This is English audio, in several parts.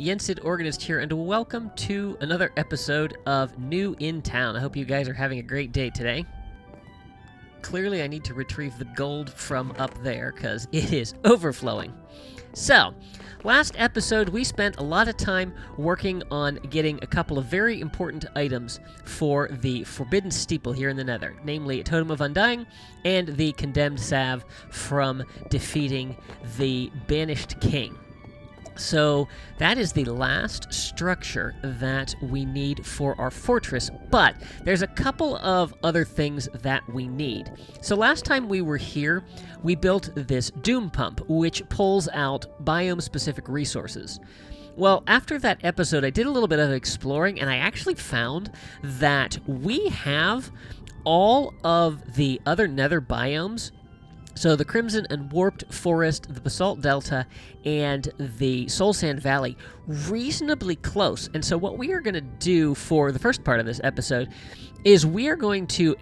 Yensid Organist here, and welcome to another episode of New in Town. I hope you guys are having a great day today. Clearly, I need to retrieve the gold from up there, because it is overflowing. So, last episode, we spent a lot of time working on getting a couple of very important items for the Forbidden Steeple here in the Nether, namely a Totem of Undying and the Condemned Salve from defeating the Banished King. So that is the last structure that we need for our fortress, but there's a couple of other things that we need. So last time we were here, we built this Doom Pump, which pulls out biome-specific resources. Well, after that episode, I did a little bit of exploring, and I actually found that we have all of the other nether biomes. So the Crimson and Warped Forest, the Basalt Delta, and the Soul Sand Valley reasonably close. And so what we are going to do for the first part of this episode is we are going to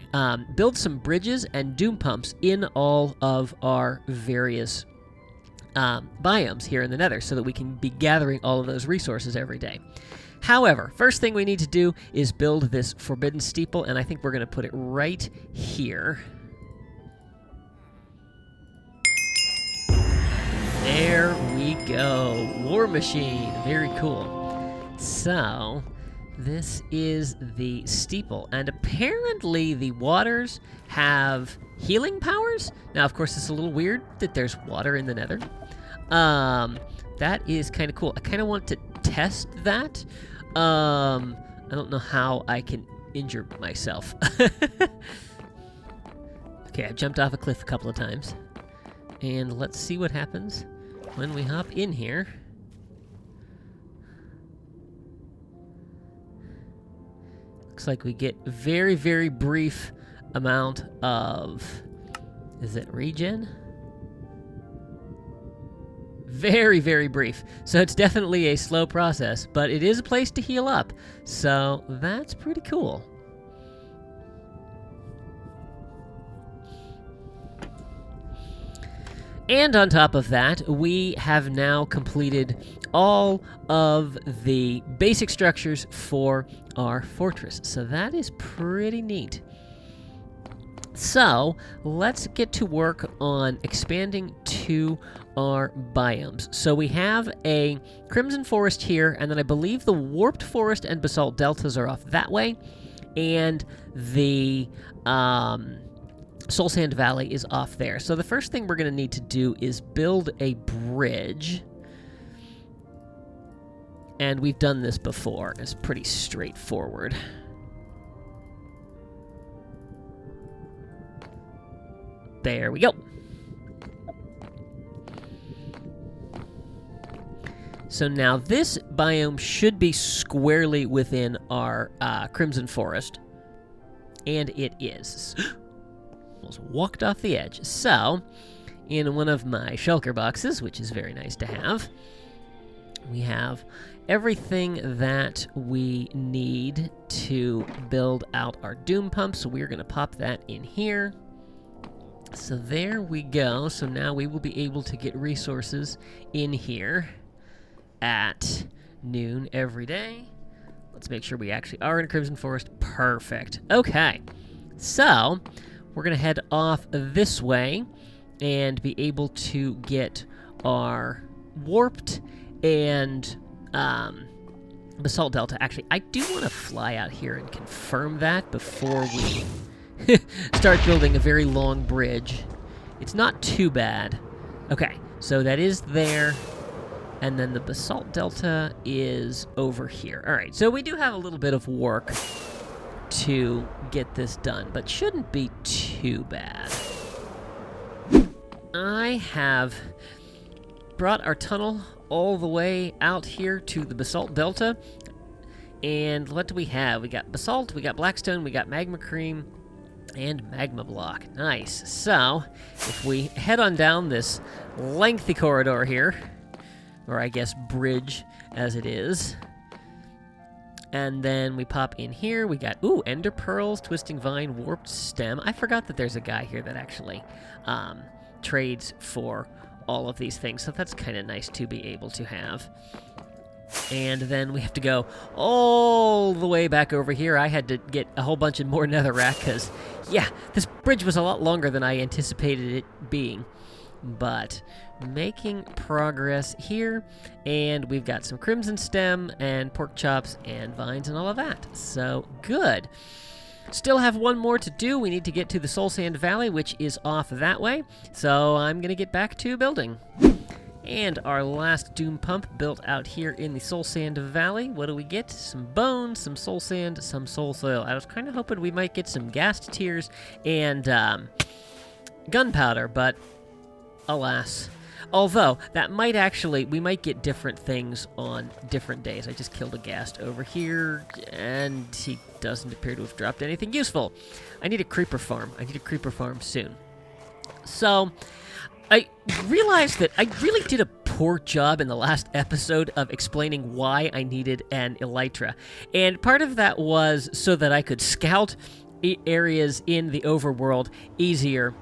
build some bridges and doom pumps in all of our various biomes here in the Nether so that we can be gathering all of those resources every day. However, first thing we need to do is build this Forbidden Steeple, and I think we're going to put it right here. There we go. War Machine. Very cool. So, this is the steeple. And apparently the waters have healing powers. Now, of course, it's a little weird that there's water in the Nether. That is kind of cool. I kind of want to test that. I don't know how I can injure myself. Okay, I've jumped off a cliff a couple of times. And let's see what happens when we hop in here. Looks like we get very, very brief amount of... Is it regen? Very, very brief. So it's definitely a slow process, but it is a place to heal up. So that's pretty cool. And on top of that, we have now completed all of the basic structures for our fortress. So that is pretty neat. So let's get to work on expanding to our biomes. So we have a Crimson Forest here, and then I believe the Warped Forest and Basalt Deltas are off that way, and the Soul Sand Valley is off there. So the first thing we're going to need to do is build a bridge. And we've done this before. It's pretty straightforward. There we go. So now this biome should be squarely within our Crimson Forest. And it is. Almost walked off the edge. So, in one of my shulker boxes, which is very nice to have, we have everything that we need to build out our doom pump. So we're going to pop that in here. So there we go. So now we will be able to get resources in here at noon every day. Let's make sure we actually are in Crimson Forest. Perfect. Okay. So we're going to head off this way and be able to get our Warped and Basalt Delta. Actually, I do want to fly out here and confirm that before we start building a very long bridge. It's not too bad. Okay, so that is there. And then the Basalt Delta is over here. All right, so we do have a little bit of work to get this done, but shouldn't be too bad. I have brought our tunnel all the way out here to the Basalt Delta, and what do we have? We got basalt, we got blackstone, we got magma cream, and magma block. Nice. So, if we head on down this lengthy corridor here, or I guess bridge as it is, and then we pop in here. We got, ooh, ender pearls, twisting vine, warped stem. I forgot that there's a guy here that actually trades for all of these things, so that's kind of nice to be able to have. And then we have to go all the way back over here. I had to get a whole bunch of more netherrack because, yeah, this bridge was a lot longer than I anticipated it being. But making progress here, and we've got some crimson stem and pork chops and vines and all of that. So, good. Still have one more to do. We need to get to the Soul Sand Valley, which is off that way. So I'm going to get back to building. And our last Doom Pump built out here in the Soul Sand Valley. What do we get? Some bones, some soul sand, some soul soil. I was kind of hoping we might get some ghast tears and gunpowder, but alas. Although, that might actually, we might get different things on different days. I just killed a ghast over here, and he doesn't appear to have dropped anything useful. I need a creeper farm. I need a creeper farm soon. So, I realized that I really did a poor job in the last episode of explaining why I needed an elytra. And part of that was so that I could scout areas in the overworld easier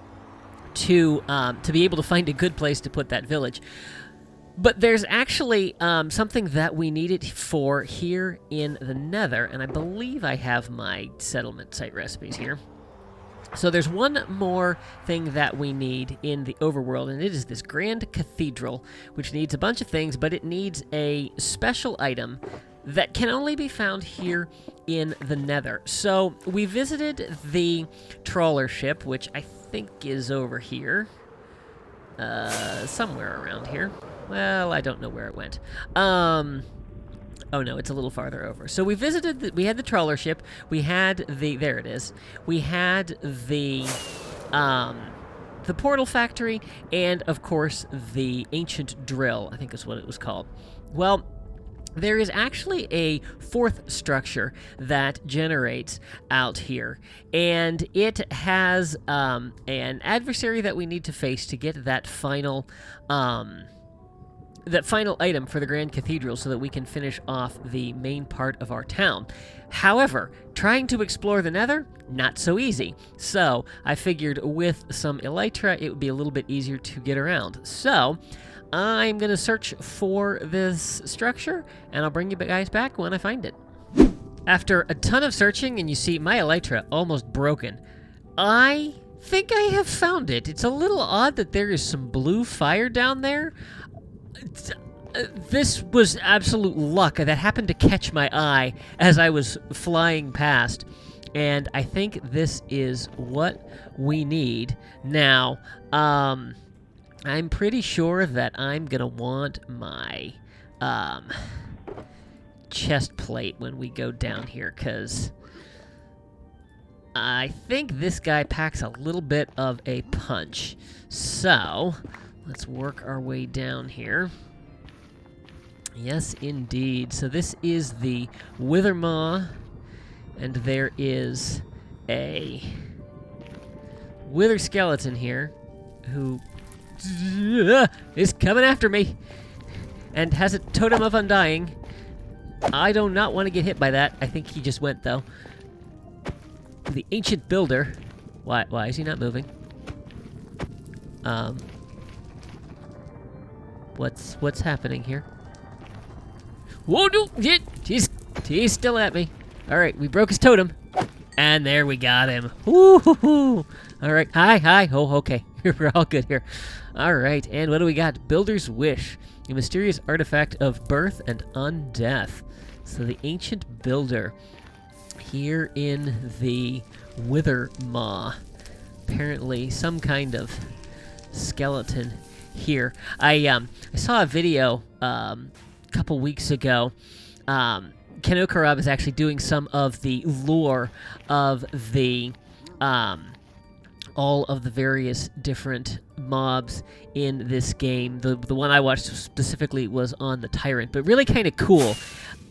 to be able to find a good place to put that village. But there's actually something that we needed for here in the nether, and I believe I have my settlement site recipes here. So there's one more thing that we need in the overworld, and it is this grand cathedral, which needs a bunch of things, but it needs a special item that can only be found here in the nether. So we visited the trawler ship, which I think is over here. Somewhere around here. Well, I don't know where it went. Oh no, it's a little farther over. So we visited, we had the trawler ship, we had the, there it is, we had the portal factory, and of course the ancient drill, I think is what it was called. Well, there is actually a fourth structure that generates out here, and it has an adversary that we need to face to get that final item for the Grand Cathedral so that we can finish off the main part of our town. However, trying to explore the nether, not so easy. So I figured with some elytra, it would be a little bit easier to get around. So I'm going to search for this structure, and I'll bring you guys back when I find it. After a ton of searching, and you see my elytra almost broken, I think I have found it. It's a little odd that there is some blue fire down there. This was absolute luck that happened to catch my eye as I was flying past, and I think this is what we need. Now, I'm pretty sure that I'm gonna want my chest plate when we go down here, because I think this guy packs a little bit of a punch. So let's work our way down here. Yes, indeed. So this is the Withermaw, and there is a Wither skeleton here who is coming after me and has a totem of undying. I do not want to get hit by that. I think he just went, though. The ancient builder. Why is he not moving? What's happening here? Whoa, no, he's still at me. All right, we broke his totem, and there we got him. Woo-hoo-hoo. All right, hi. Oh, okay, we're all good here. All right, and what do we got? Builder's Wish, a mysterious artifact of birth and undeath. So the ancient builder here in the Withermaw. Apparently, some kind of skeleton here. I saw a video couple weeks ago. Kenokarab is actually doing some of the lore of the all of the various different mobs in this game. The one I watched specifically was on the Tyrant, but really kind of cool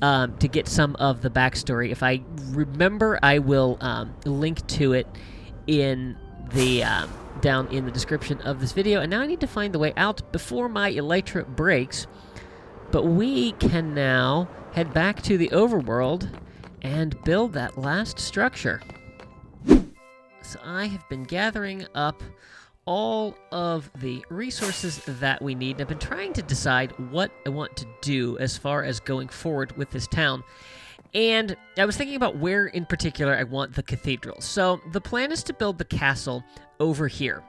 to get some of the backstory. If I remember, I will link to it in the down in the description of this video. And now I need to find the way out before my elytra breaks. But we can now head back to the overworld and build that last structure. So I have been gathering up all of the resources that we need. I've been trying to decide what I want to do as far as going forward with this town. And I was thinking about where in particular I want the cathedral. So the plan is to build the castle over here.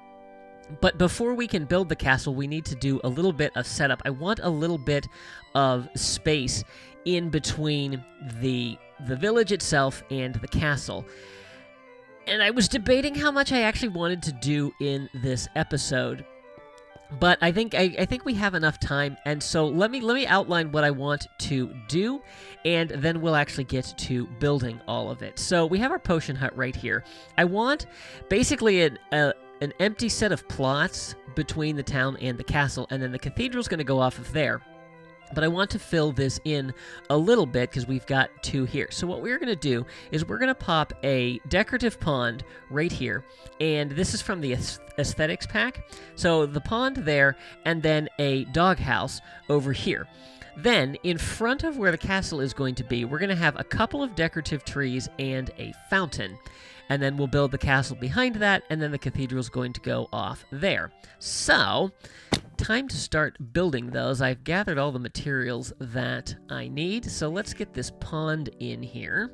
But before we can build the castle, we need to do a little bit of setup. I want a little bit of space in between the village itself and the castle. And I was debating how much I actually wanted to do in this episode. But I think we have enough time, and so let me outline what I want to do, and then we'll actually get to building all of it. So we have our potion hut right here. I want basically an empty set of plots between the town and the castle, and then the cathedral's going to go off of there. But I want to fill this in a little bit because we've got 2 here. So what we're going to do is we're going to pop a decorative pond right here. And this is from the aesthetics pack. So the pond there, and then a doghouse over here. Then, in front of where the castle is going to be, we're going to have a couple of decorative trees and a fountain. And then we'll build the castle behind that, and then the cathedral's going to go off there. So, time to start building those. I've gathered all the materials that I need, so let's get this pond in here.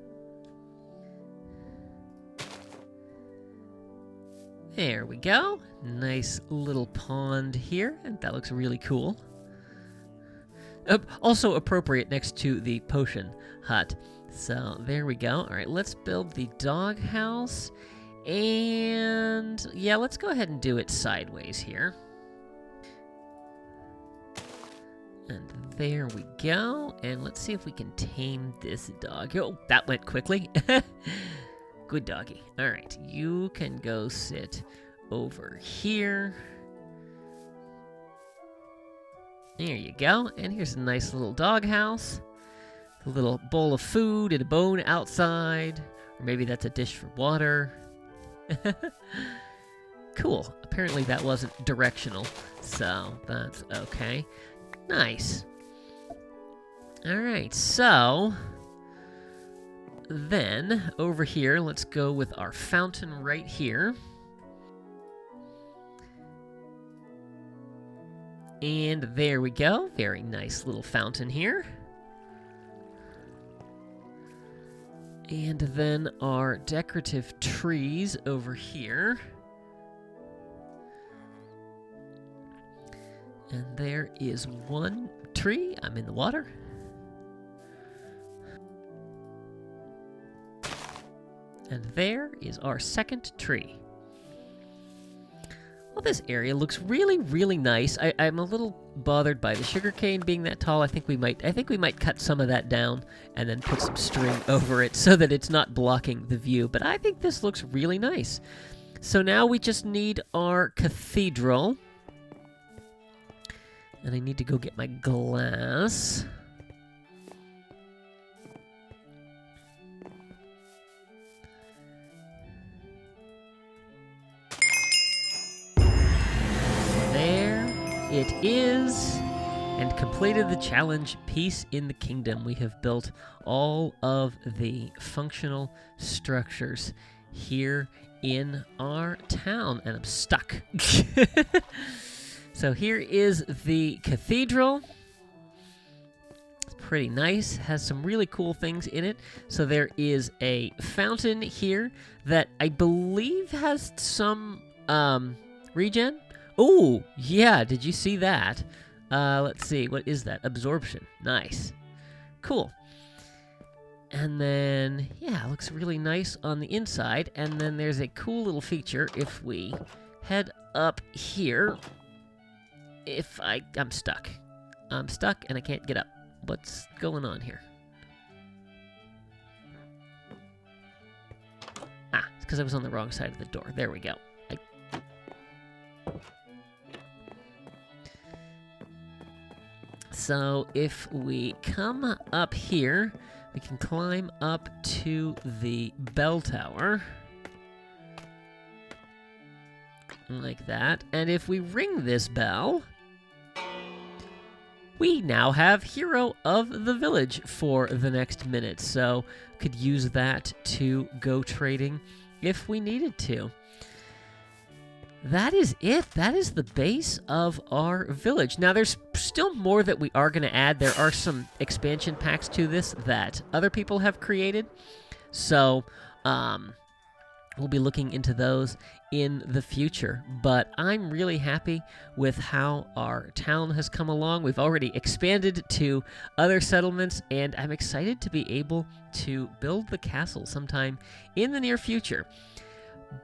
There we go. Nice little pond here, and that looks really cool. Also appropriate next to the potion hut. So there we go. All right, let's build the doghouse. And yeah, let's go ahead and do it sideways here. And there we go. And let's see if we can tame this dog. Oh, that went quickly. Good doggy. All right, you can go sit over here. There you go. And here's a nice little doghouse. A little bowl of food and a bone outside. Or maybe that's a dish for water. Cool. Apparently that wasn't directional, so that's okay. Nice. Alright, so then over here, let's go with our fountain right here. And there we go. Very nice little fountain here. And then our decorative trees over here. And there is one tree. I'm in the water. And there is our second tree. Well, this area looks really, really nice. I'm a little bothered by the sugarcane being that tall. I think we might cut some of that down and then put some string over it so that it's not blocking the view. But I think this looks really nice. So now we just need our cathedral. And I need to go get my glass. It is, and completed the challenge, Peace in the Kingdom. We have built all of the functional structures here in our town, and I'm stuck. So here is the cathedral. It's pretty nice, has some really cool things in it. So there is a fountain here that I believe has some regen. Oh, yeah, did you see that? Let's see, what is that? Absorption. Nice. Cool. And then, yeah, it looks really nice on the inside. And then there's a cool little feature if we head up here. I'm stuck. I'm stuck and I can't get up. What's going on here? Ah, it's because I was on the wrong side of the door. There we go. So if we come up here, we can climb up to the bell tower. Like that. And if we ring this bell, we now have Hero of the Village for the next minute. So could use that to go trading if we needed to. that is it. That is the base of our village. Now, there's still more that we are going to add. There are some expansion packs to this that other people have created. So, we'll be looking into those in the future. But I'm really happy with how our town has come along. We've already expanded to other settlements, and I'm excited to be able to build the castle sometime in the near future.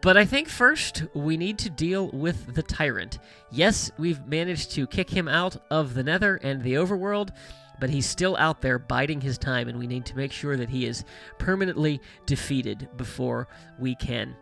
But I think first we need to deal with the tyrant. Yes, we've managed to kick him out of the nether and the overworld, but he's still out there biding his time, and we need to make sure that he is permanently defeated before we can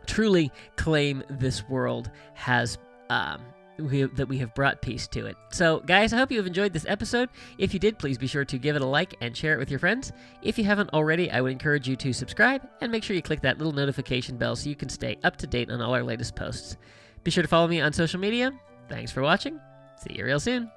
truly claim this world has that we have brought peace to it. So, guys, I hope you have enjoyed this episode. If you did, please be sure to give it a like and share it with your friends. If you haven't already, I would encourage you to subscribe and make sure you click that little notification bell so you can stay up to date on all our latest posts. Be sure to follow me on social media. Thanks for watching. See you real soon.